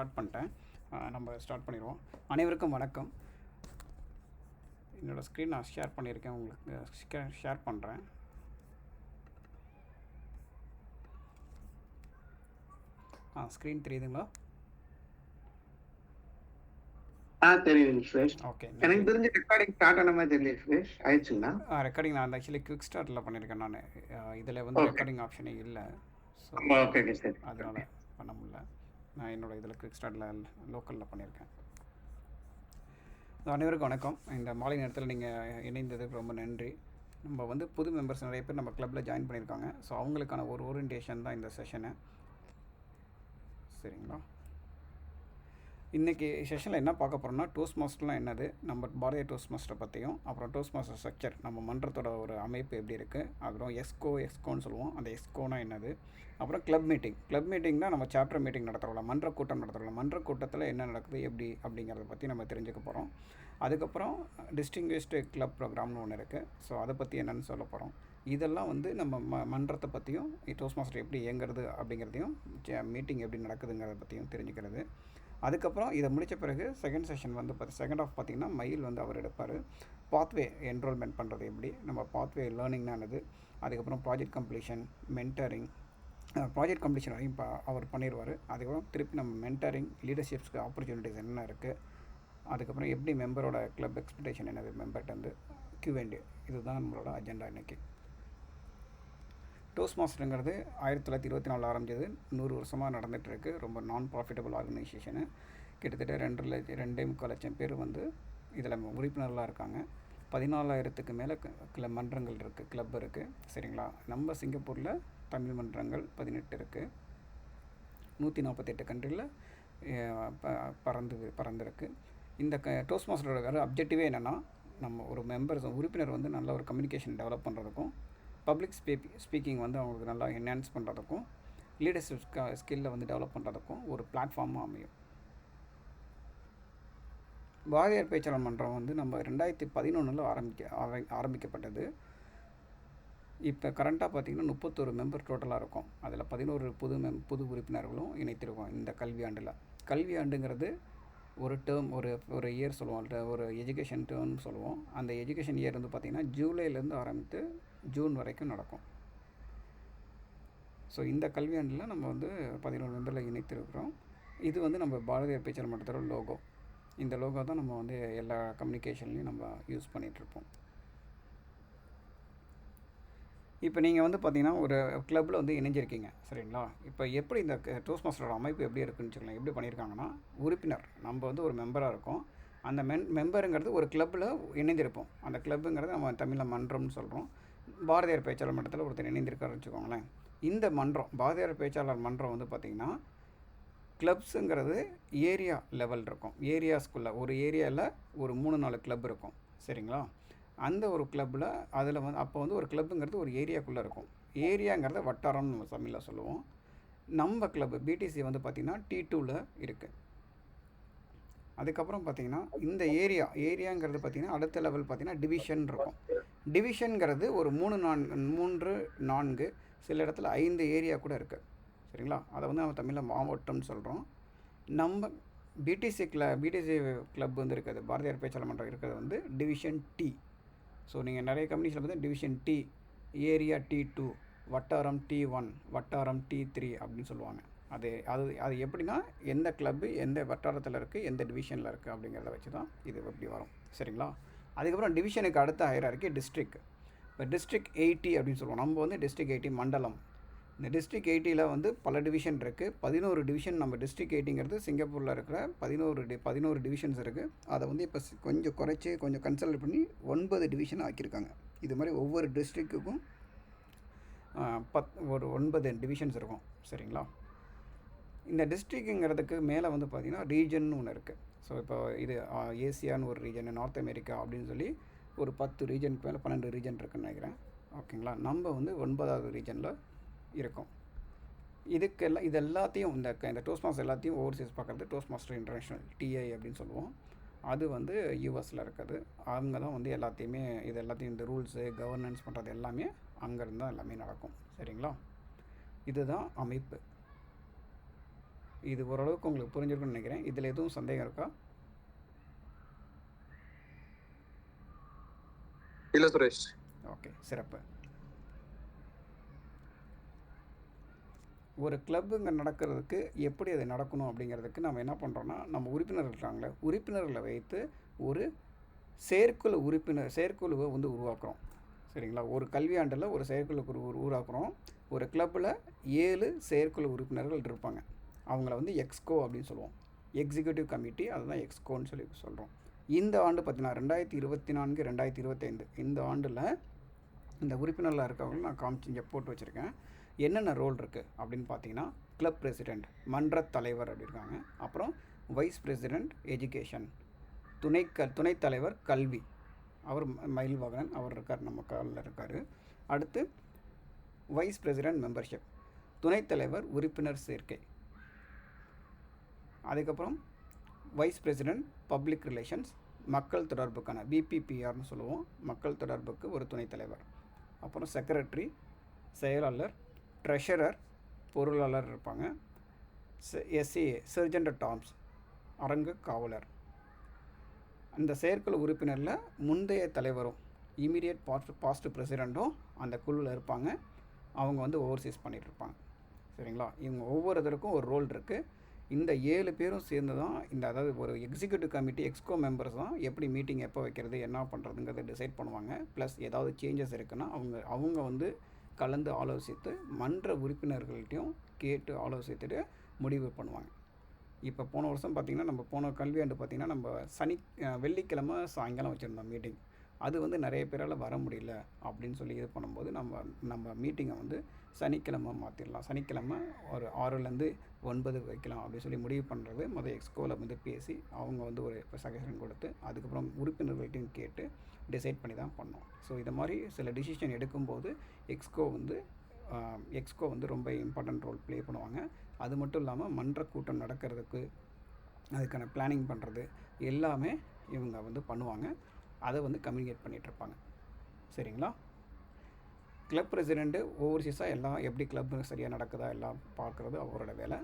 Start பண்ணிட்டேன். நம்ம start பண்ணிடுவோம். அனைவருக்கும் வணக்கம். என்னோடய ஸ்க்ரீன் நான் ஷேர் பண்ணியிருக்கேன், உங்களுக்கு ஷேர் பண்ணுறேன். ஸ்க்ரீன் தெரியுதுங்களா? தெரியுதுங்க சுரேஷ். ஓகே. எனக்கு தெரிஞ்ச ரெக்கார்டிங் ஸ்டார்ட் ஆன மாதிரி தெரியல சுரேஷ். ஆயிடுச்சுங்களா? ரெக்கார்டிங் நான் ஆக்சுவலி குவிக் ஸ்டார்ட்டில் பண்ணியிருக்கேன். நான் இதில் வந்து ரெக்கார்டிங் ஆப்ஷனே இல்லை. ஸோ ஓகே சரி. அதனால் பண்ண முடியல. நான் என்னோடய இதில் குவிக் ஸ்டார்ட்டில் லோக்கலில் பண்ணியிருக்கேன். அனைவருக்கும் வணக்கம். இந்த மாலை நேரத்தில் நீங்கள் இணைந்ததுக்கு ரொம்ப நன்றி. நம்ம வந்து புது மெம்பர்ஸ் நிறைய பேர் நம்ம கிளப்பில் ஜாயின் பண்ணியிருக்காங்க. ஸோ அவங்களுக்கான ஒரு ஓரியன்டேஷன் தான் இந்த செஷனு. சரிங்களா? இன்றைக்கி செஷனில் என்ன பார்க்க போகிறோம்னா, டோஸ்ட் மாஸ்டர்லாம் என்னது, நம்ம பாரதிய டோஸ்ட் மாஸ்டரை பற்றியும், அப்புறம் டோஸ்ட் மாஸ்டர் ஸ்ட்ரக்சர், நம்ம மன்றத்தோட ஒரு அமைப்பு எப்படி இருக்குது, அப்புறம் எக்ஸ்கோன்னு சொல்லுவோம், அந்த எக்ஸ்கோனா என்னது, அப்புறம் கிளப் மீட்டிங் தான் நம்ம சாப்டர் மீட்டிங் நடத்துகிறோம்ல, மன்ற கூட்டம் நடத்துகிறோம்ல, மன்ற கூட்டத்தில் என்ன நடக்குது எப்படி அப்படிங்கிறத பற்றி நம்ம தெரிஞ்சுக்க போகிறோம். அதுக்கப்புறம் டிஸ்டிங்விஷ்டு கிளப் ப்ரோக்ராம்னு ஒன்று இருக்குது. ஸோ அதை பற்றி என்னென்னு சொல்ல போகிறோம். இதெல்லாம் வந்து நம்ம மன்றத்தை பற்றியும், டோஸ்ட் மாஸ்டர் எப்படி இயங்குறது அப்படிங்கிறதையும், மீட்டிங் எப்படி நடக்குதுங்கிறத பற்றியும் தெரிஞ்சுக்கிறது. அதுக்கப்புறம் இதை முடித்த பிறகு செகண்ட் செஷன் வந்து செகண்ட் ஆஃப் பார்த்திங்கன்னா மயில் வந்து அவர் எடுப்பார். பாத்வே என்ரோல்மெண்ட் பண்ணுறது எப்படி, நம்ம பாத்வே லேர்னிங்னானது, அதுக்கப்புறம் project completion, mentoring, project completion வரையும் அவர் பண்ணிடுவார். அதுக்கப்புறம் திருப்பி நம்ம மென்டரிங், லீடர்ஷிப்ஸ்க்கு ஆப்பர்ச்சுனிட்டிஸ் என்ன இருக்குது, அதுக்கப்புறம் எப்படி மெம்பரோட கிளப் எக்ஸ்பெக்டேஷன் என்னது, மெம்பர்கிட்ட வந்து Q&A. இதுதான் நம்மளோட அஜெண்டா இன்றைக்கி. டோஸ்ட் மாஸ்டருங்கிறது 1924 ஆரம்பிச்சது, 100 வருஷமாக நடந்துகிட்ருக்கு. ரொம்ப நான் ப்ராஃபிட்டபிள் ஆர்கனைசேஷனு. கிட்டத்தட்ட 2.25 லட்சம் பேர் வந்து இதில் உறுப்பினர்களாக இருக்காங்க. 14,000க்கு மேலே மன்றங்கள் இருக்குது, கிளப் இருக்குது. சரிங்களா? நம்ம சிங்கப்பூரில் தமிழ் மன்றங்கள் 18 இருக்குது. 148 கண்ட்ரியில் பறந்துருக்கு. இந்த டோஸ்ட் மாஸ்டரோட அப்ஜெக்டிவே என்னென்னா, நம்ம ஒரு உறுப்பினர் வந்து நல்ல ஒரு கம்யூனிகேஷன் டெவலப் பண்ணுறதுக்கும், பப்ளிக் ஸ்பீக்கிங் வந்து அவங்களுக்கு நல்லா என்ஹான்ஸ் பண்ணுறதுக்கும், லீடர்ஷிப் ஸ்கில்லை வந்து டெவலப் பண்ணுறதுக்கும் ஒரு பிளாட்ஃபார்மாக அமையும். பாரதியார் பேச்சாளர் மன்றம் வந்து நம்ம 2011 ஆரம்பிக்கப்பட்டது. இப்போ கரண்ட்டாக பார்த்திங்கன்னா 31 மெம்பர் டோட்டலாக இருக்கும். அதில் 11 புது உறுப்பினர்களும் இணைத்திருக்கோம் இந்த கல்வியாண்டில். கல்வியாண்டுங்கிறது ஒரு டேர்ம், ஒரு இயர் சொல்லுவோம், ஒரு எஜுகேஷன் டேர்ம்னு சொல்லுவோம். அந்த எஜுகேஷன் இயர் வந்து பார்த்திங்கன்னா ஜூலைலேருந்து ஆரம்பித்து ஜூன் வரைக்கும் நடக்கும். ஸோ இந்த கல்வியாண்டில் நம்ம வந்து 11 மெம்பரில் இணைத்திருக்கிறோம். இது வந்து நம்ம பாரதியார் பேச்சாளர் மன்றத்தோட லோகோ. இந்த லோகோ தான் நம்ம வந்து எல்லா கம்யூனிகேஷன்லையும் நம்ம யூஸ் பண்ணிகிட்ருப்போம். இப்போ நீங்கள் வந்து பார்த்திங்கன்னா ஒரு கிளப்பில் வந்து இணைஞ்சிருக்கீங்க. சரிங்களா? இப்போ எப்படி இந்த டோஸ்ட் மாஸ்டரோட அமைப்பு எப்படி இருக்குன்னு வச்சுக்கலாம். எப்படி பண்ணியிருக்காங்கன்னா, உறுப்பினர் நம்ம வந்து ஒரு மெம்பராக இருக்கோம். அந்த மெம்பருங்கிறது ஒரு கிளப்பில் இணைந்திருப்போம். அந்த கிளப்புங்கிறது நம்ம தமிழில் மன்றம்னு சொல்கிறோம். பாரதியார் பேச்சாளர் மன்றத்தில் ஒருத்தர் இணைந்திருக்காருன்னு வச்சுக்கோங்களேன். இந்த மன்றம், பாரதியார் பேச்சாளர் மன்றம் வந்து பார்த்திங்கன்னா, கிளப்ஸுங்கிறது ஏரியா லெவல் இருக்கும். ஏரியாஸ்குள்ளே ஒரு ஏரியாவில் ஒரு 3-4 கிளப் இருக்கும். சரிங்களா? அந்த ஒரு கிளப்பில் அதில் வந்து அப்போ வந்து ஒரு கிளப்புங்கிறது ஒரு ஏரியாக்குள்ளே இருக்கும். ஏரியாங்கிறத வட்டாரம்னு நம்ம தமிழில் சொல்லுவோம். நம்ம கிளப்பு பிடிசி வந்து பார்த்திங்கன்னா T2ல் இருக்குது. அதுக்கப்புறம் பார்த்திங்கன்னா இந்த ஏரியாங்கிறது பார்த்திங்கன்னா அடுத்த லெவல் பார்த்திங்கன்னா டிவிஷன் இருக்கும். டிவிஷனுங்கிறது ஒரு 3-4 சில இடத்துல 5 ஏரியா கூட இருக்குது. சரிங்களா? அதை வந்து நம்ம தமிழில் மாவட்டம்னு சொல்கிறோம். நம்ம பிடிசி கிளப் வந்து இருக்குது, பாரதியார் பேச்சாளர் மன்றம் இருக்கிறது வந்து டிவிஷன் T. ஸோ நீங்கள் நிறைய கம்பெனிஸில் பார்த்தா டிவிஷன் T, ஏரியா T2, வட்டாரம் T1, வட்டாரம் T3 அப்படின்னு சொல்லுவாங்க. அது எப்படின்னா எந்த கிளப்பு எந்த வட்டாரத்தில் இருக்குது, எந்த டிவிஷனில் இருக்குது அப்படிங்கிறத வச்சு தான் இது எப்படி வரும். சரிங்களா? அதுக்கப்புறம் டிவிஷனுக்கு அடுத்த ஹையரார்க்கி டிஸ்ட்ரிக்ட். இப்போ டிஸ்ட்ரிக்ட் 80 அப்படின்னு சொல்லுவோம். நம்ம வந்து டிஸ்ட்ரிக்ட் 80 மண்டலம். இந்த டிஸ்ட்ரிக்ட் 80ல் வந்து பல டிவிஷன் இருக்குது. 11 டிவிஷன். நம்ம டிஸ்ட்ரிக்ட் 80ங்கிறது சிங்கப்பூரில் இருக்கிற 11 டிவிஷன்ஸ் இருக்குது. அதை வந்து இப்போ கொஞ்சம் குறைச்சி கொஞ்சம் கன்சல்ட் பண்ணி 9 டிவிஷன் ஆக்கியிருக்காங்க. இது மாதிரி ஒவ்வொரு டிஸ்ட்ரிக்ட்டுக்கும் ஒரு 9 டிவிஷன்ஸ் இருக்கும். சரிங்களா? இந்த டிஸ்ட்ரிக்ட்டுங்கிறதுக்கு மேலே வந்து பார்த்திங்கன்னா ரீஜன் ஒன்று இருக்குது. ஸோ இப்போ இது ஏசியான்னு ஒரு ரீஜன், நார்த் அமெரிக்கா அப்படின்னு சொல்லி ஒரு 10 ரீஜனுக்கு மேலே 12 ரீஜன் இருக்குன்னு நினைக்கிறேன். ஓகேங்களா? நம்ம வந்து 9வது ரீஜனில் இருக்கும். இது எல்லாத்தையும் இந்த டோஸ்ட் மாஸ்டர் எல்லாத்தையும் ஓவர்சீஸ் பார்க்குறது டோஸ்ட் மாஸ்டர் இன்டர்நேஷ்னல், TI அப்படின்னு சொல்லுவோம். அது வந்து யூஎஸில் இருக்குது. அவங்க தான் வந்து இது எல்லாத்தையும் இந்த ரூல்ஸு கவர்னன்ஸ் பண்ணுறது எல்லாமே அங்கேருந்து தான் எல்லாமே நடக்கும். சரிங்களா? இதுதான் அமைப்பு. இது ஓரளவுக்கு உங்களுக்கு புரிஞ்சிருக்குன்னு நினைக்கிறேன். இதில் எதுவும் சந்தேகம் இருக்கா? இல்ல சுரேஷ். ஓகே, சிறப்பு. ஒரு கிளப்புங்க நடக்கிறதுக்கு எப்படி அது நடக்கணும் அப்படிங்கிறதுக்கு நம்ம என்ன பண்ணுறோன்னா, நம்ம உறுப்பினர்கள் இருக்காங்களே, உறுப்பினர்களை வைத்து ஒரு செயற்குழுவை வந்து உருவாக்குறோம். சரிங்களா? ஒரு கல்வியாண்டில் ஒரு செயற்குழு உருவாக்குறோம். ஒரு கிளப்பில் 7 செயற்குழு உறுப்பினர்கள் இருப்பாங்க. அவங்கள வந்து எக்ஸ்கோ அப்படின்னு சொல்லுவோம். எக்ஸிக்யூட்டிவ் கமிட்டி, அதுதான் எக்ஸ்கோன்னு சொல்லி சொல்கிறோம். இந்த ஆண்டு பார்த்தீங்கன்னா 2024 2025 இந்த ஆண்டில் இந்த உறுப்பினர்களாக இருக்கவங்களும் நான் காமிச்சு இங்கே போட்டு வச்சுருக்கேன். என்னென்ன ரோல் இருக்குது அப்படின்னு பார்த்தீங்கன்னா, கிளப் பிரசிடெண்ட், மன்றத் தலைவர் அப்படி இருக்காங்க. அப்புறம் வைஸ் பிரசிடெண்ட் எஜுகேஷன், துணைத் தலைவர் கல்வி, அவர் மயில்வாகனன் அவர் இருக்கார், நம்ம காலில் இருக்கார். அடுத்து வைஸ் பிரசிடெண்ட் மெம்பர்ஷிப், துணைத் தலைவர் உறுப்பினர் சேர்க்கை. அதுக்கப்புறம் வைஸ் பிரசிடெண்ட் பப்ளிக் ரிலேஷன்ஸ், மக்கள் தொடர்புக்கான பிபிபிஆர்னு சொல்லுவோம், மக்கள் தொடர்புக்கு ஒரு துணைத் தலைவர். அப்புறம் செக்ரட்டரி, செயலாளர், ட்ரெஷரர், பொருளாளர் இருப்பாங்க. எஸ்சிஏ, சர்ஜென்ட் அட் ஆர்ம்ஸ், அரங்கு காவலர். அந்த செயற்குழு உறுப்பினரில் முந்தைய தலைவரும் இமீடியட் பாஸ்ட் பிரசிடெண்ட்டும் அந்த குழுவில் இருப்பாங்க. அவங்க வந்து ஓவர்சீஸ் பண்ணிகிட்ருப்பாங்க. சரிங்களா? இவங்க ஒவ்வொருத்தருக்கும் ஒரு ரோல் இருக்குது. இந்த 7 பேரும் சேர்ந்து தான் அதாவது ஒரு எக்ஸிக்யூட்டிவ் கமிட்டி எக்ஸ்கோ மெம்பர்ஸ் தான் எப்படி மீட்டிங் எப்போ வைக்கிறது, என்ன பண்ணுறதுங்கிறத டிசைட் பண்ணுவாங்க. ப்ளஸ் ஏதாவது சேஞ்சஸ் இருக்குன்னா அவங்க வந்து கலந்து ஆலோசித்து மன்ற உறுப்பினர்கள்ட்டையும் கேட்டு ஆலோசித்துட்டு முடிவு பண்ணுவாங்க. இப்போ போன வருஷம் பார்த்திங்கன்னா, நம்ம போன கல்வியாண்டு பார்த்திங்கன்னா, நம்ம வெள்ளிக்கிழமை சாயங்காலம் வச்சுருந்தோம் மீட்டிங். அது வந்து நிறைய பேரால் வர முடியல அப்படின்னு சொல்லி இது பண்ணும்போது நம்ம மீட்டிங்கை வந்து சனிக்கிழமை மாற்றிடலாம். சனிக்கிழமை ஒரு 6லேருந்து 9 வைக்கலாம் அப்படின்னு சொல்லி முடிவு பண்ணுறது. எக்ஸ்கோவில் வந்து பேசி அவங்க வந்து ஒரு சஜஷன் கொடுத்து அதுக்கப்புறம் உறுப்பினர்கள்ட்டையும் கேட்டு டிசைட் பண்ணி தான் பண்ணோம். ஸோ இது மாதிரி சில டிசிஷன் எடுக்கும்போது எக்ஸ்கோ வந்து ரொம்ப இம்பார்ட்டன்ட் ரோல் ப்ளே பண்ணுவாங்க. அது மட்டும் இல்லாமல் மன்ற கூட்டம் நடக்கிறதுக்கு அதுக்கான பிளானிங் பண்ணுறது எல்லாமே இவங்க வந்து பண்ணுவாங்க. அதை வந்து கம்யூனிகேட் பண்ணிகிட்ருப்பாங்க. சரிங்களா? கிளப் பிரசிடெண்ட்டு ஓவர்சீஸாக எல்லாம் எப்படி கிளப் சரியாக நடக்குதா எல்லாம் பார்க்குறது அவரோட வேலை.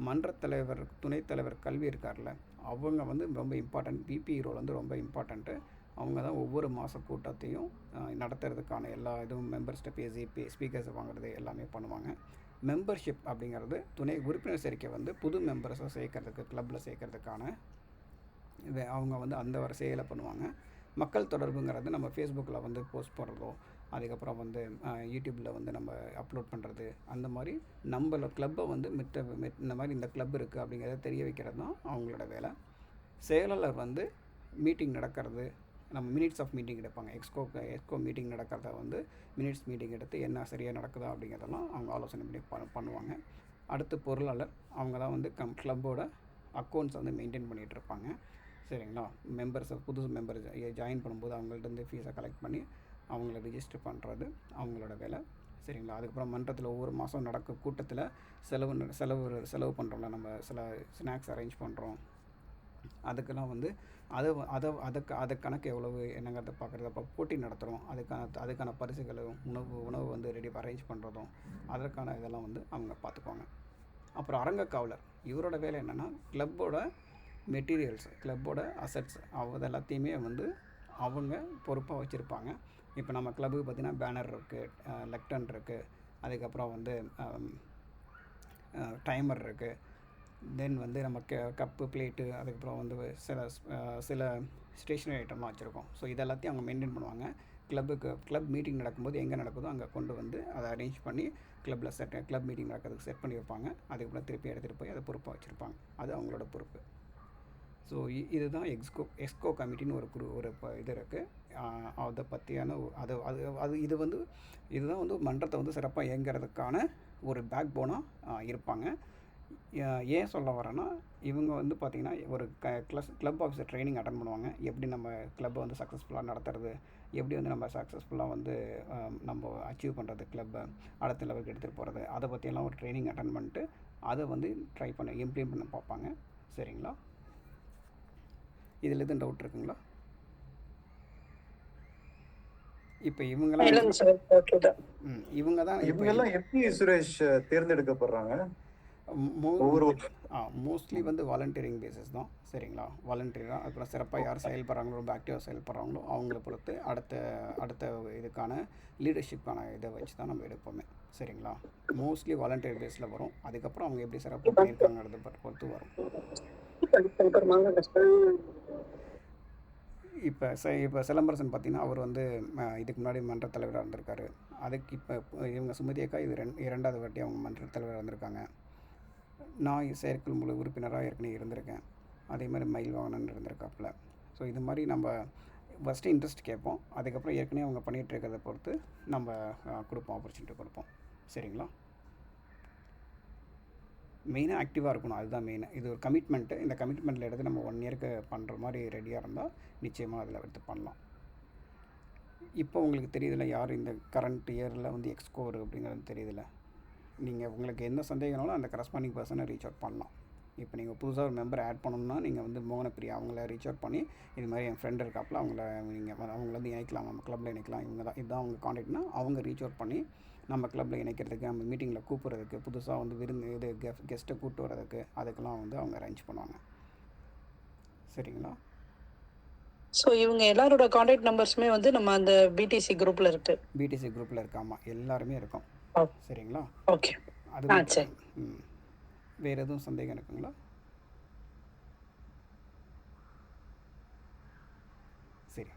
மன்றத் தலைவர், துணைத் தலைவர் கல்வி இருக்கார்ல, அவங்க வந்து ரொம்ப இம்பார்ட்டன்ட். பிபி ரோல் வந்து ரொம்ப இம்பார்ட்டண்ட்டு. அவங்க தான் ஒவ்வொரு மாத கூட்டத்தையும் நடத்துறதுக்கான எல்லா இதுவும் மெம்பர்ஸ்கிட்ட பேசி ஸ்பீக்கர்ஸை வாங்குறது எல்லாமே பண்ணுவாங்க. மெம்பர்ஷிப் அப்படிங்கிறது துணை உறுப்பினர் சேர்க்கை வந்து புது மெம்பர்ஸை சேர்க்கறதுக்கு, கிளப்பில் சேர்க்கறதுக்கான அவங்க வந்து அந்த வர செயலை பண்ணுவாங்க. மக்கள் தொடர்புங்கிறது நம்ம ஃபேஸ்புக்கில் வந்து போஸ்ட் பண்ணுறதோ, அதுக்கப்புறம் வந்து யூடியூப்பில் வந்து நம்ம அப்லோட் பண்ணுறது, அந்த மாதிரி நம்மளோட கிளப்பை வந்து இந்த மாதிரி இந்த கிளப் இருக்குது அப்படிங்கிறத தெரிய வைக்கிறது தான் அவங்களோட வேலை. செயலாளர் வந்து மீட்டிங் நடக்கிறது, நம்ம மினிட்ஸ் ஆஃப் மீட்டிங் எடுப்பாங்க. எக்ஸ்கோ மீட்டிங் நடக்கிறத வந்து மினிட்ஸ் மீட்டிங் எடுத்து என்ன சரியாக நடக்குதா அப்படிங்கிறதெல்லாம் அவங்க ஆலோசனை பண்ணி பண்ணுவாங்க. அடுத்து பொருளாளர், அவங்க தான் வந்து கிளப்போட அக்கௌண்ட்ஸ் வந்து மெயின்டைன் பண்ணிகிட்ருப்பாங்க. சரிங்களா? புது மெம்பர் ஜாயின் பண்ணும்போது அவங்கள்ட்ட ஃபீஸை கலெக்ட் பண்ணி அவங்கள ரிஜிஸ்டர் பண்ணுறது அவங்களோட வேலை. சரிங்களா? அதுக்கப்புறம் மன்றத்தில் ஒவ்வொரு மாதம் நடக்க கூட்டத்தில் செலவு பண்ணுறோம்ல, நம்ம சில ஸ்நாக்ஸ் அரேஞ்ச் பண்ணுறோம், அதுக்கெல்லாம் வந்து அதை கணக்கு எவ்வளவு என்னங்கிறத பார்க்குறது. அப்போ போட்டி நடத்துகிறோம், அதுக்கான பரிசுகளும் உணவு வந்து அரேஞ்ச் பண்ணுறதும் அதற்கான இதெல்லாம் வந்து அவங்க பார்த்துக்குவாங்க. அப்புறம் அரங்க காவலர், இவரோட வேலை என்னென்னா கிளப்போட மெட்டீரியல்ஸ், கிளப்போட அசட்ஸ் அது எல்லாத்தையுமே வந்து அவங்க பொறுப்பாக வச்சுருப்பாங்க. இப்போ நம்ம கிளப்புக்கு பார்த்திங்கன்னா பேனர் இருக்குது, லெக்டன் இருக்குது, அதுக்கப்புறம் வந்து டைமர் இருக்குது, தென் வந்து நம்ம கப்பு பிளேட்டு, அதுக்கப்புறம் வந்து சில ஸ்டேஷ்னரி ஐட்டம்லாம் வச்சுருக்கோம். ஸோ இதெல்லாத்தையும் அவங்க மெயின்டைன் பண்ணுவாங்க. கிளப் மீட்டிங் நடக்கும்போது எங்கே நடக்குதோ அங்கே கொண்டு வந்து அதை அரேஞ்ச் பண்ணி கிளப் மீட்டிங் நடக்கிறதுக்கு செட் பண்ணி வைப்பாங்க. அதுக்கப்புறம் திருப்பி எடுத்துகிட்டு போய் அதை பொறுப்பாக வச்சுருப்பாங்க. அது அவங்களோட பொறுப்பு. ஸோ இதுதான் எக்ஸ்கோ கமிட்டின்னு ஒரு இது இருக்குது. அதை பற்றியான இதுதான் வந்து மன்றத்தை வந்து சிறப்பாக இயங்கிறதுக்கான ஒரு பேக் போனாக இருப்பாங்க. ஏன் சொல்ல வரேன்னா, இவங்க வந்து பார்த்திங்கன்னா ஒரு கிளப் ஆஃபீஸர் ட்ரைனிங் அட்டன் பண்ணுவாங்க. எப்படி நம்ம கிளப்பை வந்து சக்ஸஸ்ஃபுல்லாக நடத்துறது, எப்படி வந்து நம்ம சக்ஸஸ்ஃபுல்லாக வந்து நம்ம அச்சீவ் பண்ணுறது, கிளப்பை அடுத்த லெவலுக்கு எடுத்துகிட்டு போகிறது, அதை பற்றியெல்லாம் ஒரு ட்ரைனிங் அட்டன் பண்ணிட்டு அதை வந்து இம்ப்ளிமெண்ட் பண்ண பார்ப்பாங்க. சரிங்களா? இதில் எதுவும் டவுட் இருக்குங்களா? இப்போ இவங்கெல்லாம் எப்படி சுரேஷ் தேர்ந்தெடுக்கப்படுறாங்க? ஒவ்வொரு மோஸ்ட்லி வந்து வாலண்டியரிங் பேசிஸ் தான். சரிங்களா? வாலண்டியராக அப்புறம் சிறப்பாக யார் செயல்படுறாங்களோ, ரொம்ப ஆக்டிவாக செயல்படுறாங்களோ அவங்கள பொறுத்து அடுத்த அடுத்த இதுக்கான லீடர்ஷிப்பான இதை வச்சு தான் நம்ம எடுப்போமே. சரிங்களா? மோஸ்ட்லி வாலண்டியர் பேஸில் வரும். அதுக்கப்புறம் அவங்க எப்படி சிறப்பாக பண்ணியிருக்காங்கிறத பொறுத்து வரும். இப்போ சிலம்பரசன் பார்த்தீங்கன்னா, அவர் வந்து இதுக்கு முன்னாடி மன்ற தலைவராக இருந்திருக்காரு. அதுக்கு இப்போ இவங்க சுமதி அக்கா இது இரண்டாவது வாட்டி அவங்க மன்ற தலைவராக இருந்திருக்காங்க. நான் செயற்குழு முழு உறுப்பினராக ஏற்கனவே இருந்திருக்கேன். அதே மாதிரி மயில் வாகனன் இருந்திருக்காப்புல. ஸோ இது மாதிரி நம்ம ஃபஸ்ட்டு இன்ட்ரெஸ்ட் கேட்போம். அதுக்கப்புறம் ஏற்கனவே அவங்க பண்ணிகிட்டு இருக்கிறத பொறுத்து நம்ம கொடுப்போம், ஆப்பர்ச்சுனிட்டி கொடுப்போம். சரிங்களா? மெயினாக ஆக்டிவாக இருக்கணும், அதுதான் மெயின். இது ஒரு கமிட்மெண்ட்டு. இந்த கமிட்மெண்ட்டில் எடுத்து நம்ம 1 இயருக்கு பண்ணுற மாதிரி ரெடியாக இருந்தால் நிச்சயமாக அதில் எடுத்து பண்ணலாம். இப்போ உங்களுக்கு தெரியுதில்ல யார் இந்த கரண்ட் இயரில் வந்து எக்ஸ்கோர் அப்படிங்கிறது தெரியுதில்ல. நீங்கள் உங்களுக்கு எந்த சந்தேகம்னாலும் அந்த கரஸ்பாண்டிங் பர்சனை ரீச் அவுட் பண்ணலாம். இப்போ நீங்கள் புதுசாக ஒரு மெம்பர் ஆட் பண்ணணும்னா நீங்கள் வந்து மோகனப்பிரியா அவங்கள ரீச் அவுட் பண்ணி இது மாதிரி என் ஃப்ரெண்ட் இருக்காப்புல அவங்கள வந்து இணைக்கலாம், நம்ம கிளப்பில் இணைக்கலாம், இவங்க தான் இதுதான் அவங்க காண்டாக்ட்னா அவங்க ரீச் அவுட் பண்ணி நம்ம கிளப்பில் இணைக்கிறதுக்கு, நம்ம மீட்டிங்கில் கூப்பிட்றதுக்கு, புதுசாக வந்து இது கெஸ்ட்டை கூப்பிட்டு வர்றதுக்கு அதுக்கெல்லாம் வந்து அவங்க அரேஞ்ச் பண்ணுவாங்க. சரிங்களா? ஸோ இவங்க எல்லாரோட காண்டாக்ட் நம்பர்ஸுமே வந்து நம்ம அந்த பிடிசி குரூப்பில் இருக்கு. பிடிசி குரூப்பில் இருக்காமா, எல்லாருமே இருக்கும். சரிங்களா? ஓகே. அது சரி. வேறு எதுவும் சந்தேகம் இருக்குங்களா? சரி,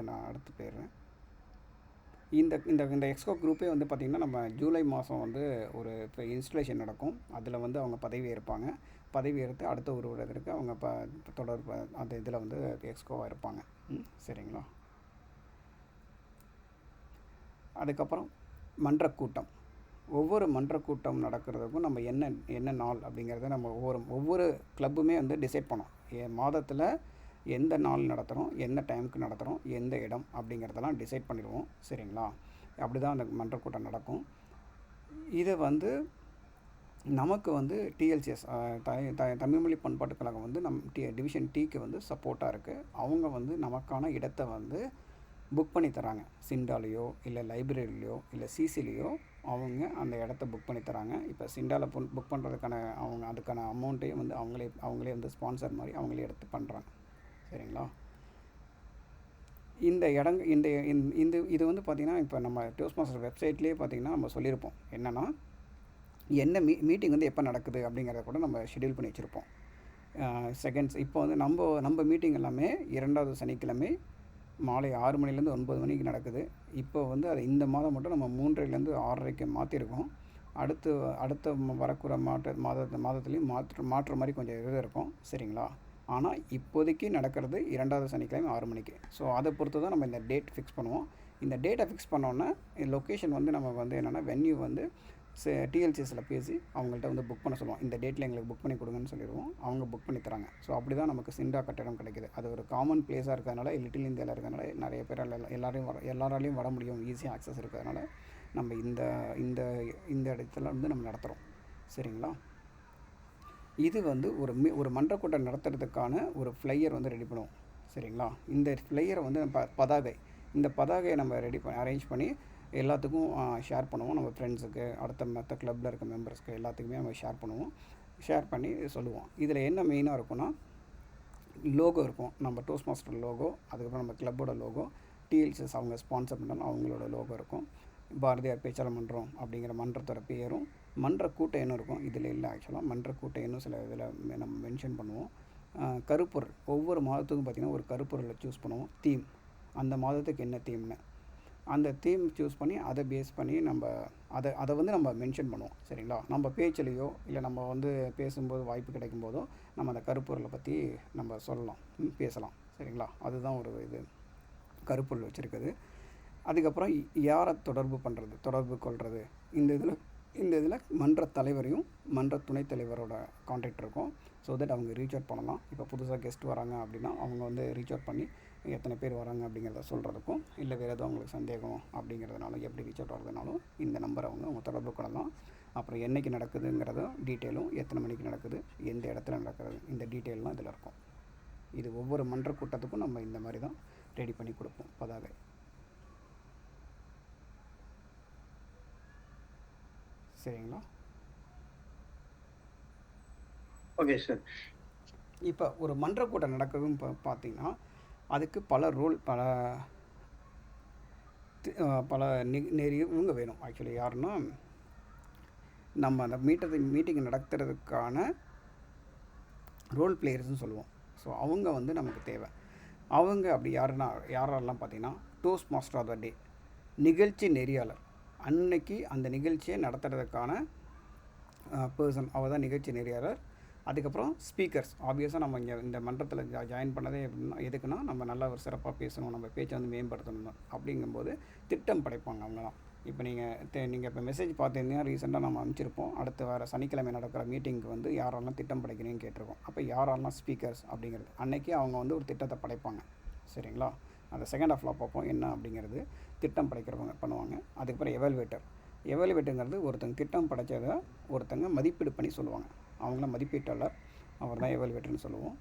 நான் அடுத்து போயிடுறேன். இந்த இந்த இந்த எக்ஸ்கோ குரூப்பே வந்து பார்த்திங்கன்னா நம்ம ஜூலை மாதம் வந்து ஒரு இப்போ இன்ஸ்டலேஷன் நடக்கும். அதில் வந்து அவங்க பதவி ஏற்பாங்க. பதவி ஏற்று அடுத்த ஒரு வருடத்திற்கு அவங்க தொடர்பு அந்த இதில் வந்து எக்ஸ்கோவாக இருப்பாங்க. சரிங்களா? அதுக்கப்புறம் மன்ற கூட்டம். ஒவ்வொரு மன்ற கூட்டம் நடக்கிறதுக்கும் நம்ம என்ன நாள் அப்படிங்கிறத நம்ம ஒவ்வொரு கிளப்புமே வந்து டிசைட் பண்ணோம். மாதத்தில் எந்த நாள் நடத்துகிறோம், எந்த டைமுக்கு நடத்துகிறோம், எந்த இடம் அப்படிங்கிறதெல்லாம் டிசைட் பண்ணிடுவோம். சரிங்களா? அப்படி தான் அந்த மன்ற கூட்டம் நடக்கும். இதை வந்து நமக்கு வந்து டிஎல்சிஎஸ் தமிழ்மொழி பண்பாட்டுக் கழகம் வந்து டிவிஷன் டிக்கு வந்து சப்போர்ட்டாக இருக்குது. அவங்க வந்து நமக்கான இடத்தை வந்து புக் பண்ணி தராங்க. சிண்டாலேயோ இல்லை லைப்ரரியிலையோ இல்லை சிசிலேயோ அவங்க அந்த இடத்த புக் பண்ணி தராங்க. இப்போ சிண்டாவில் புக் பண்ணுறதுக்கான அதுக்கான அமௌண்ட்டையும் வந்து அவங்களே வந்து ஸ்பான்சர் மாதிரி அவங்களே எடுத்து பண்ணுறாங்க. சரிங்களா? இந்த இது வந்து பார்த்திங்கன்னா இப்போ நம்ம டோஸ்ட் மாஸ்டர் வெப்சைட்லேயே பார்த்திங்கன்னா நம்ம சொல்லியிருப்போம் என்னென்னா என்ன மீட்டிங் வந்து எப்போ நடக்குது அப்படிங்கிறத கூட நம்ம ஷெட்யூல் பண்ணி வச்சுருப்போம். செகண்ட்ஸ் இப்போ வந்து நம்ம மீட்டிங் எல்லாமே 2வது சனிக்கிழமை மாலை 6 மணிலேருந்து 9 மணிக்கு நடக்குது. இப்போ வந்து அது இந்த மாதம் மட்டும் நம்ம 3:30லேருந்து 6:30க்கு மாற்றிருக்கோம். அடுத்த வரக்கூட மாதத்துலேயும் மாற்ற மாதிரி கொஞ்சம் இது இருக்கும். சரிங்களா? ஆனால் இப்போதைக்கு நடக்கிறது 2வது சனிக்கிழமை 6 மணிக்கு. ஸோ அதை பொறுத்து தான் நம்ம இந்த டேட் ஃபிக்ஸ் பண்ணுவோம். இந்த டேட்டை ஃபிக்ஸ் பண்ணோன்னா லொக்கேஷன் வந்து நம்ம வந்து என்னென்னா வென்யூ வந்து டிஎல்சிஎஸில் பேசி அவங்கள்ட்ட வந்து புக் பண்ண சொல்லுவோம். இந்த டேட்டில் எங்களுக்கு புக் பண்ணி கொடுங்கன்னு சொல்லிடுவோம். அவங்க புக் பண்ணி தராங்க. ஸோ அப்படி தான் நமக்கு சிண்டா கட்டடம் கிடைக்குது. அது ஒரு காமன் பிளேஸாக இருக்கிறதுனால, லிட்டில் இந்தியாவில் இருக்கிறதுனால நிறைய பேர் எல்லாராலையும் வர முடியும், ஈஸியாக ஆக்சஸ் இருக்கிறதுனால நம்ம இந்த இடத்துல வந்து நம்ம நடத்துகிறோம். சரிங்களா? இது வந்து ஒரு மன்ற கூட்டம் நடத்துறதுக்கான ஒரு ஃப்ளையர் வந்து ரெடி பண்ணுவோம். சரிங்களா? இந்த ஃப்ளையரை வந்து பதாகை, இந்த பதாகையை நம்ம அரேஞ்ச் பண்ணி எல்லாத்துக்கும் ஷேர் பண்ணுவோம். நம்ம ஃப்ரெண்ட்ஸுக்கு, மற்ற கிளப்பில் இருக்க மெம்பர்ஸ்க்கு எல்லாத்துக்குமே நம்ம ஷேர் பண்ணுவோம். ஷேர் பண்ணி சொல்லுவோம். இதில் என்ன மெயினாக இருக்குன்னா லோகோ இருக்கும். நம்ம டோஸ்ட் மாஸ்டர் லோகோ, அதுக்கப்புறம் நம்ம கிளப்போட லோகோ, டிஎல்சிஎஸ் அவங்க ஸ்பான்சர் பண்ணாலும் அவங்களோட லோகோ இருக்கும். பாரதியார் பேச்சாளர் மன்றம் அப்படிங்கிற மன்றத்தோட பேரும், மன்ற கூட்ட எண்ணும் இருக்கும். இதில் இல்லை, ஆக்சுவலாக மன்ற கூட்ட எண்ணும் சில இதில் நம்ம மென்ஷன் பண்ணுவோம். கருப்பொருள், ஒவ்வொரு மாதத்துக்கும் பார்த்திங்கன்னா ஒரு கருப்பொருளை சூஸ் பண்ணுவோம். தீம், அந்த மாதத்துக்கு என்ன தீம்னு அந்த தீம் சூஸ் பண்ணி அதை பேஸ் பண்ணி நம்ம அதை வந்து நம்ம மென்ஷன் பண்ணுவோம். சரிங்களா? நம்ம பேச்சிலையோ இல்லை நம்ம வந்து பேசும்போது வாய்ப்பு கிடைக்கும் போதோ நம்ம அந்த கருப்பொருளை பற்றி நம்ம சொல்லலாம், பேசலாம். சரிங்களா? அதுதான் ஒரு இது கருப்பொருள் வச்சுருக்குது. அதுக்கப்புறம் யாரை தொடர்பு கொள்வது, இந்த இதில் மன்ற தலைவரையும் மன்ற துணைத் தலைவரோட கான்டாக்ட் இருக்கும். ஸோ தட் அவங்க ரீச் அவுட் பண்ணலாம். இப்போ புதுசாக கெஸ்ட் வராங்க அப்படின்னா அவங்க வந்து ரீச் அவுட் பண்ணி எத்தனை பேர் வராங்க அப்படிங்கிறத சொல்கிறதுக்கும், இல்லை வேறு எதுவும் அவங்களுக்கு சந்தேகம் அப்படிங்கிறதுனாலும் எப்படி ரீச் அவுட் ஆகிறதுனாலும் இந்த நம்பரை அவங்க தொடர்பு கொள்ளலாம். அப்புறம் என்றைக்கு நடக்குதுங்கிறதும் டீட்டெயிலும், எத்தனை மணிக்கு நடக்குது, எந்த இடத்துல நடக்கிறது, இந்த டீட்டெயிலாம் இதில் இருக்கும். இது ஒவ்வொரு மன்ற கூட்டத்துக்கும் நம்ம இந்த மாதிரி தான் ரெடி பண்ணி கொடுப்போம் பதாகை. சரிங்களா? Okay sir. இப்போ ஒரு மன்ற கூட்டம் நடக்கவும் பார்த்தீங்கன்னா அதுக்கு பல ரூல் பல இவங்க வேணும். ஆக்சுவலி யாருன்னா நம்ம அந்த மீட்டிங் நடத்துறதுக்கான ரோல் பிளேயர்ஸ்னு சொல்லுவோம். ஸோ அவங்க வந்து நமக்கு தேவை. அவங்க அப்படி யாரெல்லாம் பார்த்தீங்கன்னா டோஸ்ட் மாஸ்டர் ஆஃப் த டே, நிகழ்ச்சி நெறியாளர். அன்னைக்கு அந்த நிகழ்ச்சியை நடத்துறதுக்கான பர்சன் அவர் தான் நிகழ்ச்சி நெறியாளர். அதுக்கப்புறம் ஸ்பீக்கர்ஸ். ஆப்வியஸாக நம்ம இங்கே இந்த மன்றத்தில் ஜாயின் பண்ணதே எதுக்குன்னா நம்ம நல்லா ஒரு சிறப்பாக பேசணும், நம்ம பேச்சை வந்து மேம்படுத்தணும். அப்படிங்கும்போது திட்டம் படைப்பாங்க அவங்க தான். இப்போ நீங்கள் இப்போ மெசேஜ் பார்த்துருந்தீங்கன்னா ரீசெண்டாக நம்ம அனுப்பிச்சிருப்போம். அடுத்து வர சனிக்கிழமை நடக்கிற மீட்டிங்க்கு வந்து யாரெல்லாம் திட்டம் படைக்கிறீங்கன்னு கேட்டிருக்கோம். அப்போ யாரெல்லாம் ஸ்பீக்கர்ஸ் அப்படிங்கிறது அன்றைக்கி அவங்க வந்து ஒரு திட்டத்தை படைப்பாங்க. சரிங்களா? அந்த செகண்ட் ஹாஃபில் பார்ப்போம் என்ன அப்படிங்கிறது. திட்டம் படைக்கிறவங்க பண்ணுவாங்க. அதுக்கப்புறம் எவாலுவேட்டருங்கிறது ஒருத்தங்க திட்டம் படைச்சதை ஒருத்தங்க மதிப்பீடு பண்ணி சொல்லுவாங்க. அவங்கள மதிப்பீட்டாளர், அவர் தான் எவாலுவேட்டர்னு சொல்லுவோம்.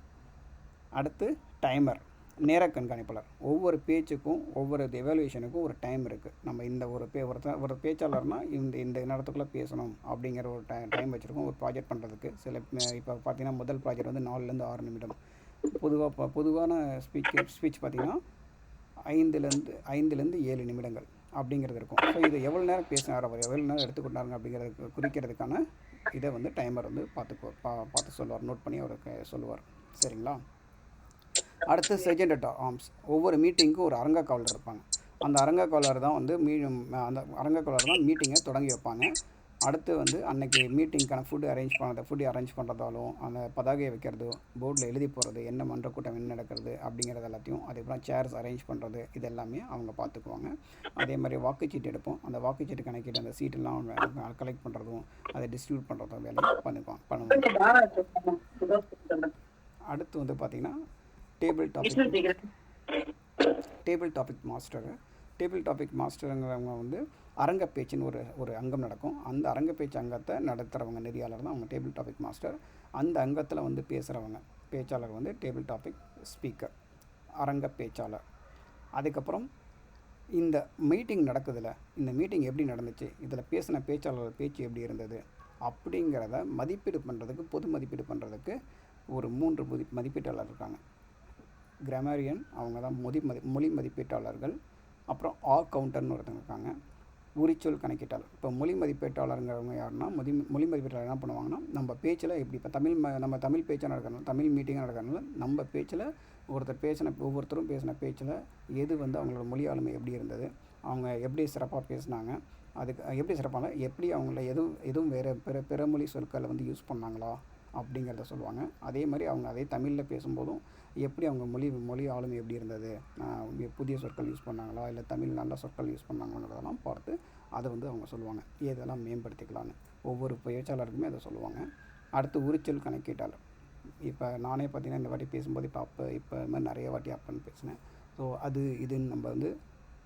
அடுத்து டைமர், நேர கண்காணிப்பாளர். ஒவ்வொரு பேச்சுக்கும் ஒவ்வொரு எவாலுவேஷனுக்கும் ஒரு டைம் இருக்குது. நம்ம இந்த ஒரு பேச்சாளர்னால் இந்த நேரத்துக்குள்ளே பேசணும் அப்படிங்கிற ஒரு டைம் வச்சுருக்கோம் ஒரு ப்ராஜெக்ட் பண்ணுறதுக்கு. இப்போ பார்த்தீங்கன்னா முதல் ப்ராஜெக்ட் வந்து 4லேருந்து 6 நிமிடம். பொதுவான ஸ்பீச் பார்த்திங்கன்னா 5லேருந்து 7 நிமிடங்கள் அப்படிங்கிறது இருக்கும். ஸோ இது எவ்வளோ நேரம் பேசினார், அவர் எவ்வளோ நேரம் எடுத்துக்கொண்டாருங்க அப்படிங்கிறது குறிக்கிறதுக்கான இதை வந்து டைமர் வந்து பார்த்து சொல்லுவார், நோட் பண்ணி அவருக்கு சொல்லுவார். சரிங்களா? அடுத்து செர்ஜென்ட் அட் ஆர்ம்ஸ். ஒவ்வொரு மீட்டிங்க்கும் ஒரு அரங்கக்காவலர் இருப்பாங்க. அந்த அரங்கக்காவலர் தான் வந்து மீட்டிங்கை தொடங்கி வைப்பாங்க. அடுத்து வந்து அன்றைக்கி மீட்டிங்க்கான ஃபுட்டு அரேஞ்ச் பண்ணுறதாலும், அந்த பதாகையை வைக்கிறது, போர்டில் எழுதி போகிறது, என்ன மன்ற கூட்டம் என்ன நடக்கிறது அப்படிங்கிறது எல்லாத்தையும், அதுக்கப்புறம் சேர்ஸ் அரேஞ்ச் பண்ணுறது, இது எல்லாமே அவங்க பார்த்துக்குவாங்க. அதே மாதிரி வாக்குச்சீட்டு எடுப்போம். அந்த வாக்குச்சீட்டு கணக்கிட்டு அந்த சீட்டெல்லாம் கலெக்ட் பண்ணுறதும் அதை டிஸ்ட்ரிபியூட் பண்ணுறதும் வேலையை பண்ணுவாங்க. அடுத்து வந்து பார்த்திங்கன்னா டேபிள் டாபிக் மாஸ்டருங்கிறவங்க வந்து அரங்க பேச்சுன்னு ஒரு அங்கம் நடக்கும். அந்த அரங்க பேச்சு அங்கத்தை நடத்துகிறவங்க நெறியாளர் தான் அவங்க டேபிள் டாபிக் மாஸ்டர். அந்த அங்கத்தில் வந்து பேச்சாளர் வந்து டேபிள் டாபிக் ஸ்பீக்கர், அரங்க பேச்சாளர். அதுக்கப்புறம் இந்த மீட்டிங் நடக்குதுல, இந்த மீட்டிங் எப்படி நடந்துச்சு, இதில் பேசின பேச்சாளர் பேச்சு எப்படி இருந்தது அப்படிங்கிறத பொது மதிப்பீடு பண்ணுறதுக்கு ஒரு 3 மதிப்பீட்டாளர் இருக்காங்க. கிராமரியன், அவங்க தான் மொழி மதிப்பீட்டாளர்கள். அப்புறம் கவுண்டர்னு ஒருத்தங்க இருக்காங்க. உரிச்சொல் கணக்கீட்டாளர். இப்போ மொழி மதிப்பீட்டாளருங்கிறவங்க யாருன்னா மொழி மதிப்பீட்டாளர் என்ன பண்ணுவாங்கன்னா, நம்ம பேச்சில் எப்படி இப்போ நம்ம தமிழ் பேச்சாக நடக்கிறனால, தமிழ் மீட்டிங்காக நடக்கிறனால நம்ம பேச்சில் ஒவ்வொருத்தரும் பேசின பேச்சில் எது வந்து அவங்களோட மொழி ஆளுமை எப்படி இருந்தது, அவங்க எப்படி சிறப்பாக பேசினாங்க, அதுக்கு எப்படி சிறப்பாக எப்படி அவங்கள எதுவும் வேறு பிற மொழி சொற்களை வந்து யூஸ் பண்ணாங்களா அப்படிங்கிறத சொல்லுவாங்க. அதே மாதிரி அவங்க அதே தமிழில் பேசும்போதும் எப்படி அவங்க மொழி ஆளுமை எப்படி இருந்தது, புதிய சொற்கள் யூஸ் பண்ணாங்களா இல்லை தமிழ் நல்ல சொற்கள் யூஸ் பண்ணாங்கிறதெல்லாம் பார்த்து அதை வந்து அவங்க சொல்லுவாங்க, இதெல்லாம் மேம்படுத்திக்கலான்னு. ஒவ்வொரு பேச்சாளருக்குமே அதை சொல்லுவாங்க. அடுத்து உரிச்சொல் கணக்கீட்டாளர். இப்போ நானே பார்த்திங்கன்னா இந்த வாட்டி பேசும்போது இப்போ இது மாதிரி நிறைய வாட்டி அப்பன்னு பேசினேன். ஸோ இதுன்னு நம்ம வந்து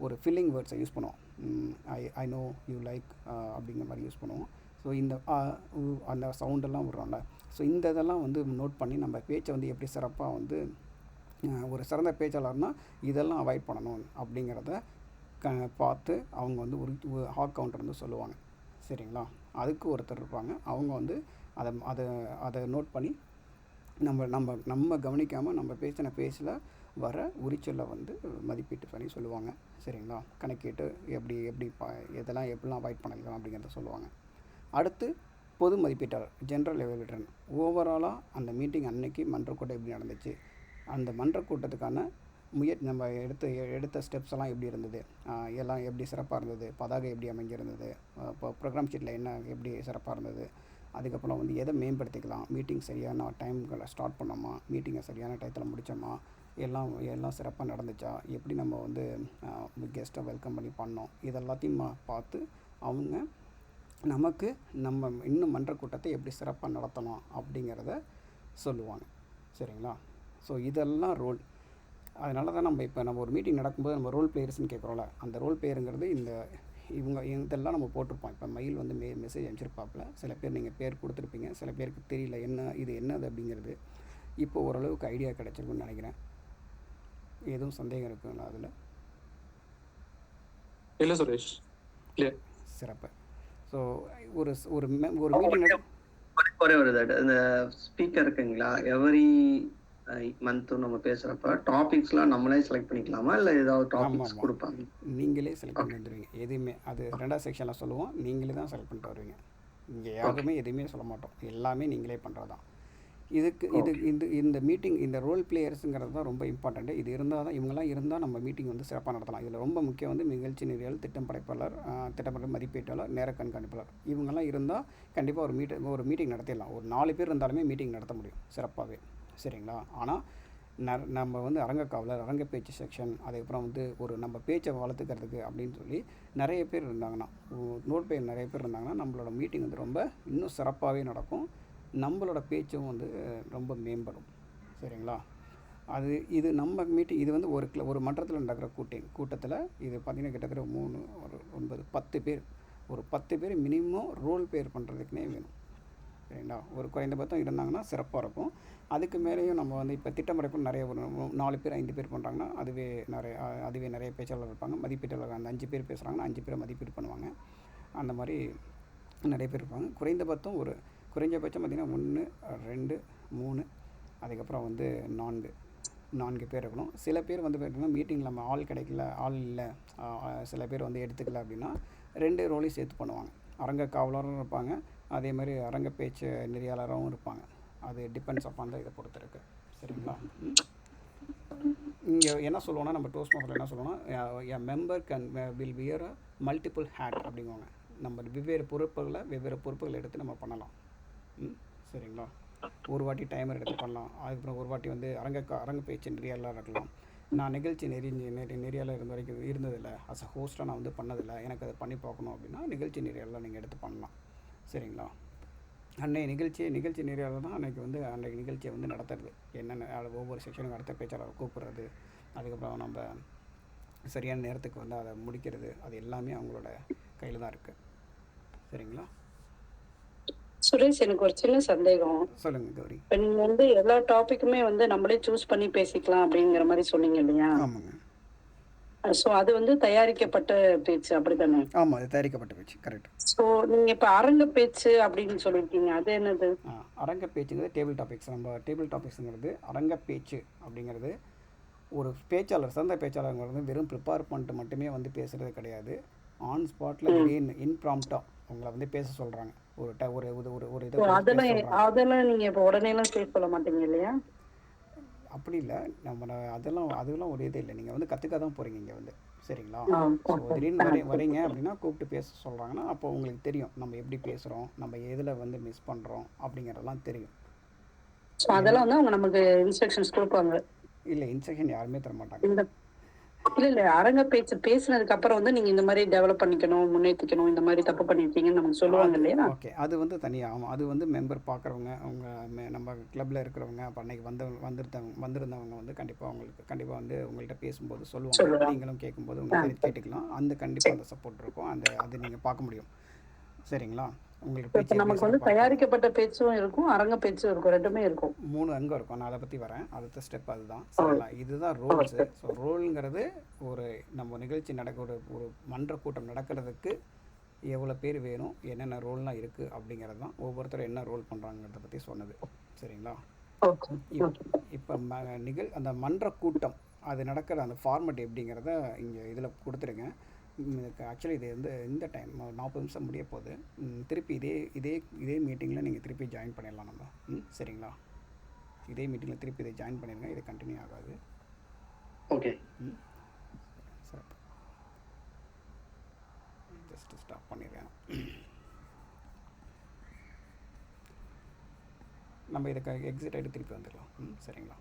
ஒரு ஃபில்லிங் வேர்ட்ஸை யூஸ் பண்ணுவோம். ஐ நோ யூ லைக் அப்படிங்கிற மாதிரி யூஸ் பண்ணுவோம். ஸோ இந்த அந்த சவுண்டெல்லாம் விடுறோம்ல, ஸோ இந்த இதெல்லாம் வந்து நோட் பண்ணி நம்ம பேச்சை வந்து எப்படி சிறப்பாக வந்து ஒரு சிறந்த பேச்சாளர்னால் இதெல்லாம் அவாய்ட் பண்ணணும் அப்படிங்கிறத பார்த்து அவங்க வந்து கவுண்டர் வந்து சொல்லுவாங்க. சரிங்களா? அதுக்கு ஒருத்தர் இருப்பாங்க. அவங்க வந்து அதை நோட் பண்ணி நம்ம கவனிக்காமல் நம்ம பேசின பேச்சில் வர உரிச்சொல்லை வந்து மதிப்பீட்டு பண்ணி சொல்லுவாங்க. சரிங்களா? கணக்கிட்டு எப்படிலாம் அவாய்ட் பண்ணிக்கலாம் அப்படிங்கிறத சொல்லுவாங்க. அடுத்து பொது மதிப்பீட்டாளர், ஜென்ரல் எவாலுவேட்டர். ஓவராலாக அந்த மீட்டிங் அன்னைக்கு மன்றக்கூட்டம் எப்படி நடந்துச்சு, அந்த மன்றக்கூட்டத்துக்கான நம்ம எடுத்த ஸ்டெப்ஸ் எல்லாம் எப்படி இருந்தது, எல்லாம் எப்படி சிறப்பாக இருந்தது, பதாகை எப்படி அமைஞ்சிருந்தது, இப்போ ப்ரோக்ராம் ஷீட்டில் என்ன எப்படி சிறப்பாக இருந்தது, அதுக்கப்புறம் வந்து எதை மேம்படுத்திக்கலாம், மீட்டிங் சரியான டைம்களை ஸ்டார்ட் பண்ணோமா, மீட்டிங்கை சரியான டயத்தில் முடித்தோமா, எல்லாம் சிறப்பாக நடந்துச்சா, எப்படி நம்ம வந்து கெஸ்ட்டை வெல்கம் பண்ணி பண்ணோம், இதெல்லாத்தையும் பார்த்து அவங்க நமக்கு நம்ம இன்னும் மன்ற கூட்டத்தை எப்படி சிறப்பாக நடத்தணும் அப்படிங்கிறத சொல்லுவாங்க. சரிங்களா? ஸோ இதெல்லாம் ரோல். அதனால தான் நம்ம ஒரு மீட்டிங் நடக்கும்போது நம்ம ரோல் பிளேயர்ஸ்னு கேட்குறோம்ல, அந்த ரோல் பிளேயருங்கிறது இதெல்லாம் நம்ம போட்டிருப்போம். இப்போ மயில் வந்து மெசேஜ் அனுப்பிச்சிருப்பாப்பில், சில பேர் நீங்கள் பேர் கொடுத்துருப்பீங்க, சில பேருக்கு தெரியல என்னது அப்படிங்கிறது. இப்போ ஓரளவுக்கு ஐடியா கிடச்சிருக்குன்னு நினைக்கிறேன். எதுவும் சந்தேகம் இருக்குங்களா அதில்? இல்லை சுரேஷ், இல்லை. சிறப்பு. ஸோ ஒரு மீட்டிங் ஒரே ஒரு தட் இந்த ஸ்பீக்கர் இருக்குங்களா, எவரி மந்த்தும் நம்ம பேசுறப்ப டாபிக்ஸ்லாம் நம்மளே செலக்ட் பண்ணிக்கலாமா? இல்ல ஏதாவது டாபிக்ஸ் ஆமாம், குடுப்பாங்க? நீங்களே செலக்ட் பண்ணி ஓகே. வந்துடுவீங்க. எதுவுமே அது 2வது செக்ஷனில் சொல்லுவோம். நீங்களே தான் செலக்ட் பண்ணிட்டு வருவீங்க. இங்கே யாருமே எதுவுமே சொல்ல மாட்டோம். எல்லாமே நீங்களே பண்ணுறது தான். இதுக்கு இது ஓகே. இந்த இந்த மீட்டிங் இந்த ரோல் பிளேயர்ஸுங்கிறது தான் ரொம்ப இம்பார்ட்டண்ட்டு. இது இருந்தால் தான் இவங்கெல்லாம் இருந்தால் நம்ம மீட்டிங் வந்து சிறப்பாக நடத்தலாம். இதில் ரொம்ப முக்கியம் வந்து நிகழ்ச்சி நிரல், திட்டம் படைப்பாளர், திட்டமிடல் மதிப்பீட்டாளர், நேர கண்காணிப்பாளர். இவங்கெல்லாம் இருந்தால் கண்டிப்பாக ஒரு மீட்டிங் நடத்திடலாம். ஒரு 4 பேர் இருந்தாலுமே மீட்டிங் நடத்த முடியும் சிறப்பாகவே. சரிங்களா? ஆனால் நம்ம வந்து அரங்கக்காவலர், அரங்க பேச்சு செக்ஷன், அதுக்கப்புறம் வந்து ஒரு நம்ம பேச்சை வளர்த்துக்கிறதுக்கு அப்படின்னு சொல்லி நிறைய பேர் இருந்தாங்கன்னா, நோட் பேர் நிறைய பேர் இருந்தாங்கன்னா நம்மளோட மீட்டிங் வந்து ரொம்ப இன்னும் சிறப்பாகவே நடக்கும். நம்மளோட பேச்சும் வந்து ரொம்ப மேம்படும். சரிங்களா? இது நம்ம மீட்டிங் இது வந்து ஒரு மன்றத்தில் நடக்கிற கூட்டத்தில் இது பார்த்திங்கன்னா கிட்டத்தட்ட 3 ஒரு 9 10 பேர், ஒரு 10 பேர் மினிமம் ரோல் பேர் பண்ணுறதுக்குனே வேணும். சரிங்களா? ஒரு குறைந்தபட்சம் இருந்தாங்கன்னா சிறப்பாக இருக்கும். அதுக்கு மேலேயும் நம்ம வந்து இப்போ திட்டமிடப்பு நிறைய ஒரு 4 பேர் 5 பேர் பண்ணுறாங்கன்னா அதுவே நிறைய பேச்சாளர் இருப்பாங்க. மதிப்பீட்டாளர் அந்த 5 பேர் பேசுகிறாங்கன்னா 5 பேரை மதிப்பீடு பண்ணுவாங்க. அந்த மாதிரி நிறைய பேர் இருப்பாங்க. குறைஞ்சபட்சம் பார்த்திங்கன்னா 1, 2, 3 அதுக்கப்புறம் வந்து 4 பேர் இருக்கணும். சில பேர் வந்து பார்த்திங்கன்னா மீட்டிங்கில் நம்ம ஆள் இல்லை, சில பேர் வந்து எடுத்துக்கல அப்படின்னா 2 ரோலையும் சேர்த்து பண்ணுவாங்க. அரங்க காவலரும் இருப்பாங்க, அதே மாதிரி அரங்க பேச்சு நெறியாளராகவும் இருப்பாங்க. அது டிபெண்ட்ஸ் அப்பான் தான் இதை பொறுத்து இருக்கு. சரிங்களா? இங்கே என்ன சொல்லுவோன்னா நம்ம டோஸ்ட் மாஸ்டரில் என்ன சொல்லுவோன்னா a member will wear a multiple hat அப்படிங்குவாங்க. நம்ம வெவ்வேறு பொறுப்புகளை எடுத்து நம்ம பண்ணலாம். சரிங்களா? ஒரு வாட்டி டைமர் எடுத்து பண்ணலாம். அதுக்கப்புறம் ஒரு வாட்டி வந்து அரங்க பேச்சு நெறியாளராக இருக்கலாம். நான் நிகழ்ச்சி நெறியாளர் இருந்ததில்லை, அஸ் அ ஹோஸ்ட்டாக நான் வந்து பண்ணதில்லை, எனக்கு அதை பண்ணி பார்க்கணும் அப்படின்னா நிகழ்ச்சி நெறியாளர் நீங்கள் எடுத்து பண்ணலாம். சரிங்களா? அன்றைய நிகழ்ச்சி நெறியாளர் தான் அன்றைக்கு நிகழ்ச்சியை வந்து நடத்துறது. என்னென்ன ஒவ்வொரு செக்ஷனுக்கும் அடுத்த பேச்சாளரை கூப்பிட்றது, அதுக்கப்புறம் நம்ம சரியான நேரத்துக்கு வந்து அதை முடிக்கிறது, அது எல்லாமே அவங்களோட கையில் தான் இருக்குது. சரிங்களா? சுரேஷ், எனக்கு ஒரு சின்ன சந்தேகம். சொல்லுங்கள் கௌரி. இப்போ நீங்க வந்து எல்லா டாபிக்குமே வந்து நம்மளே சூஸ் பண்ணி பேசிக்கலாம் அப்படிங்கிற மாதிரி சொன்னீங்க இல்லையா? ஆமாங்க. ஸோ அது வந்து தயாரிக்கப்பட்ட பேச்சு அப்படித்தானே? ஆமாம், அது தயாரிக்கப்பட்ட பேச்சு. கரெக்ட். ஸோ நீங்க இப்போ அரங்க பேச்சு அப்படின்னு சொல்லியிருக்கீங்க, அது என்னது? அரங்க பேச்சுங்கிறது டேபிள் டாபிக்ஸ். நம்ம டேபிள் டாபிக்ஸுங்கிறது அரங்க பேச்சு அப்படிங்கிறது ஒரு சிறந்த பேச்சாளருங்கிறது வெறும் ப்ரிப்பேர் பண்ணிட்டு மட்டுமே வந்து பேசுகிறது கிடையாது. ஆன் ஸ்பாட்டில் திடீர்னு இன்ப்ராம்ப்டாக உங்களை வந்து பேச சொல்கிறாங்க. ஒரு இதை அதெல்லாம் நீங்க இப்போ உடனேலாம் பேச சொல்ல மாட்டீங்க இல்லையா? அப்படி இல்லை. அதெல்லாம் ஒரு இது இல்லை. நீங்கள் வந்து கற்றுக்க தான் போகிறீங்க இங்கே வந்து. சரிங்களா? ஸோ திடீர்னு வரீங்க அப்படின்னா கூப்பிட்டு பேச சொல்கிறாங்கன்னா அப்போ உங்களுக்கு தெரியும் நம்ம எப்படி பேசுகிறோம், நம்ம எதில் வந்து மிஸ் பண்ணுறோம் அப்படிங்கிறதெல்லாம் தெரியும். ஸோ அதெல்லாம் வந்து அவங்க நமக்கு இன்ஸ்ட்ரக்ஷன்ஸ் கொடுப்பாங்க. இல்லை, இன்ஸ்ட்ரக்ஷன் யாருமே தர மாட்டாங்க. இல்ல அரங்க பேச்சு பேசினதுக்கு அப்புறம் வந்து நீங்க இந்த மாதிரி டெவலப் பண்ணிக்கணும், முன்னேற்றிக்கணும், இந்த மாதிரி தப்பு பண்ணிருக்கீங்கன்னு நமக்கு சொல்லுவாங்க இல்லையா? ஓகே, அது வந்து தனியாக. ஆமாம், அது வந்து மெம்பர் பார்க்குறவங்க, அவங்க நம்ம கிளப்பில் இருக்கிறவங்க, அப்போ அன்னைக்கு வந்திருந்தவங்க வந்து கண்டிப்பாக வந்து உங்கள்கிட்ட பேசும்போது சொல்லுவாங்க. நீங்களும் கேட்கும்போது உங்களுக்கு கேட்டுக்கலாம். கண்டிப்பாக அந்த சப்போர்ட் இருக்கும். அது நீங்கள் பார்க்க முடியும். சரிங்களா? உங்களுக்கு பேச்சு நமக்கு வந்து தயாரிக்கப்பட்ட பேச்சும் இருக்கும், அரங்க பேச்சும் இருக்கும், ரெண்டுமே இருக்கும். 3 அங்கம் இருக்கும். நான் அதை பற்றி வரேன். அடுத்த ஸ்டெப் அதுதான். சரிங்களா? இதுதான் ரோல்ஸு. ஸோ ரோலுங்கிறது நம்ம நிகழ்ச்சி ஒரு மன்ற கூட்டம் நடக்கிறதுக்கு எவ்வளோ பேர் வேணும், என்னென்ன ரோல்லாம் இருக்குது அப்படிங்கிறது தான். ஒவ்வொருத்தரும் என்ன ரோல் பண்ணுறாங்கிறத பற்றி சொன்னது. சரிங்களா? இப்போ அந்த மன்ற கூட்டம் அது நடக்கிற அந்த ஃபார்மேட் எப்படிங்கிறத இங்கே இதில் கொடுத்துருங்க. ஆக்சுவலி இது வந்து இந்த டைம் 40 நிமிஷம் முடிய போகுது. திருப்பி இதே மீட்டிங்கில் நீங்கள் திருப்பி ஜாயின் பண்ணிடலாம் நம்ம. சரிங்களா? இதே மீட்டிங்கில் திருப்பி இதை ஜாயின் பண்ணிடுங்க. இது கண்டினியூ ஆகாது. ஓகே. சார் ஜஸ்ட் ஸ்டாப் பண்ணிடுறேன். நம்ம இதுக்கு எக்ஸிட் ஆகிட்டு திருப்பி வந்துடலாம். சரிங்களா?